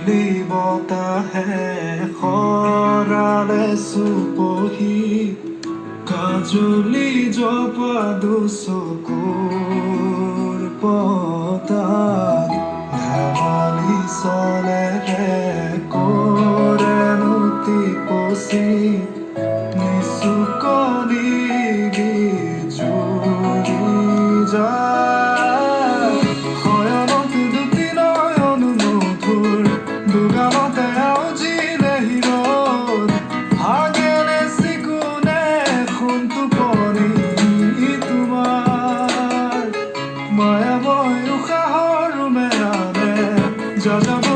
ধূলি বতাহে খৰালে চুপহি কাজলি জপাদু চকুৰ পতাত ধেমালি চলেৰে কৰেনো টিপচি নিচুকনি জুৰি যায় শয়নত দুটি নয়ন মধুৰ দুগামতে আউজিলে হিৰত ভাগেনে চিকুনে সোণটো পৰি তোমাৰ মায়াময় উশাহৰ মেৰানে যাযাব